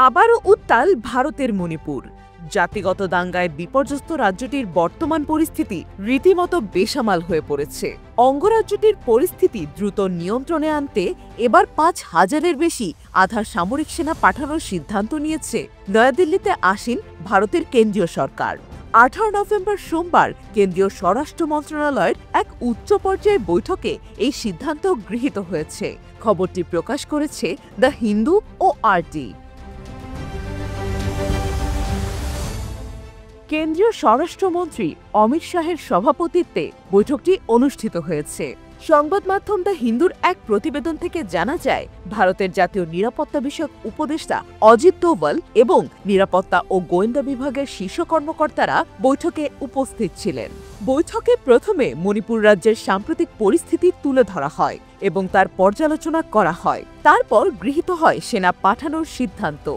আবারও উত্তাল ভারতের মণিপুর। জাতিগত দাঙ্গায় বিপর্যস্ত রাজ্যটির বর্তমান পরিস্থিতি রীতিমতো বেসামাল হয়ে পড়েছে। অঙ্গরাজ্যটির পরিস্থিতি দ্রুত নিয়ন্ত্রণে আনতে এবার ৫,০০০-এর বেশি আধা সামরিক সেনা পাঠানোর সিদ্ধান্ত নিয়েছে নয়াদিল্লিতে আসীন ভারতের কেন্দ্রীয় সরকার। ১৮ নভেম্বর সোমবার কেন্দ্রীয় স্বরাষ্ট্র মন্ত্রণালয়ের এক উচ্চ পর্যায়ের বৈঠকে এই সিদ্ধান্ত গৃহীত হয়েছে। খবরটি প্রকাশ করেছে দ্য হিন্দু ও RT। কেন্দ্রীয় স্বরাষ্ট্রমন্ত্রী অমিত শাহের সভাপতিত্বে বৈঠকটি অনুষ্ঠিত হয়েছে। সংবাদ মাধ্যম দ্য হিন্দুর এক প্রতিবেদন থেকে জানা যায়, ভারতের জাতীয় নিরাপত্তা বিষয়ক উপদেষ্টা অজিত দোভাল এবং নিরাপত্তা ও গোয়েন্দা বিভাগের শীর্ষ কর্মকর্তারা বৈঠকে উপস্থিত ছিলেন। বৈঠকে প্রথমে মণিপুর রাজ্যের সাম্প্রতিক পরিস্থিতি তুলে ধরা হয় এবং তার পর্যালোচনা করা হয়। তারপর গৃহীত হয় সেনা পাঠানোর সিদ্ধান্ত।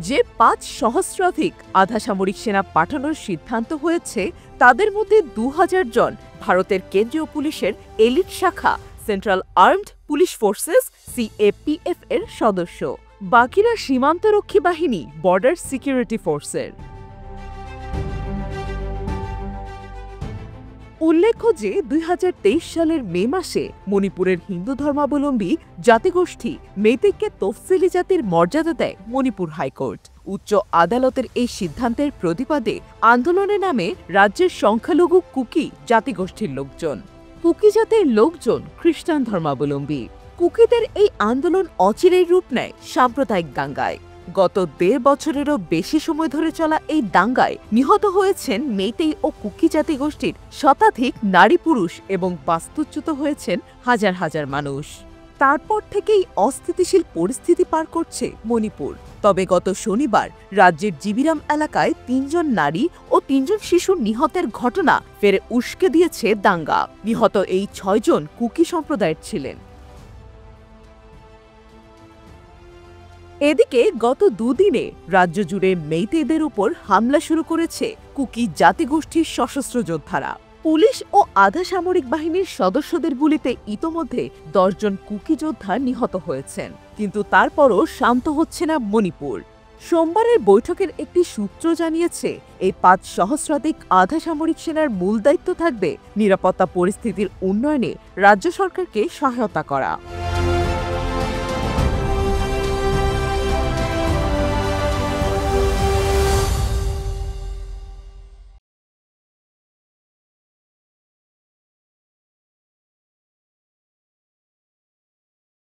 যে ৫ সহস্রাধিক আধা সামরিক সেনা পাঠানোর সিদ্ধান্ত হয়েছে, তাদের মধ্যে ২,০০০ জন ভারতের কেন্দ্রীয় পুলিশের এলিট শাখা central armed police forces CAPF এর সদস্য। বাকিরা সীমান্তরক্ষী বাহিনী বর্ডার সিকিউরিটি ফোর্সের। উল্লেখ্য যে ২০২৩ সালের মে মাসে মণিপুরের হিন্দু ধর্মাবলম্বী জাতিগোষ্ঠী মেইতেইকে তফসিলি জাতির মর্যাদা দেয় মণিপুর হাইকোর্ট। উচ্চ আদালতের এই সিদ্ধান্তের প্রতিবাদে আন্দোলনে নামে রাজ্যের সংখ্যালঘু কুকি জাতিগোষ্ঠীর লোকজন। কুকি জাতির লোকজন খ্রিস্টান ধর্মাবলম্বী। কুকিদের এই আন্দোলন অচিরেই রূপ নেয় সাম্প্রদায়িক দাঙ্গায়। গত ১.৫ বছরেরও বেশি সময় ধরে চলা এই দাঙ্গায় নিহত হয়েছেন মেইতেই ও কুকি জাতিগোষ্ঠীর শতাধিক নারী পুরুষ এবং বাস্তুচ্যুত হয়েছেন হাজার হাজার মানুষ। তারপর থেকেই অস্থিতিশীল পরিস্থিতি পার করছে মণিপুর। তবে গত শনিবার রাজ্যের জিবিরাম এলাকায় ৩ জন নারী ও ৩ জন শিশু নিহতের ঘটনা ফের উস্কে দিয়েছে দাঙ্গা। নিহত এই ৬ জন কুকি সম্প্রদায়ের ছিলেন। এদিকে গত দুদিনে রাজ্য জুড়ে মেইতেইদের উপর হামলা শুরু করেছে কুকি জাতিগোষ্ঠীর সশস্ত্র যোদ্ধারা। পুলিশ ও আধা সামরিক বাহিনীর সদস্যদের গুলিতে ইতোমধ্যে ১০ জন কুকি যোদ্ধা নিহত হয়েছেন। কিন্তু তারপরও শান্ত হচ্ছে না মণিপুর। সোমবারের বৈঠকের একটি সূত্র জানিয়েছে, এই ৫ সহস্রাধিক আধা সামরিক সেনার মূল দায়িত্ব থাকবে নিরাপত্তা পরিস্থিতির উন্নয়নে রাজ্য সরকারকে সহায়তা করা।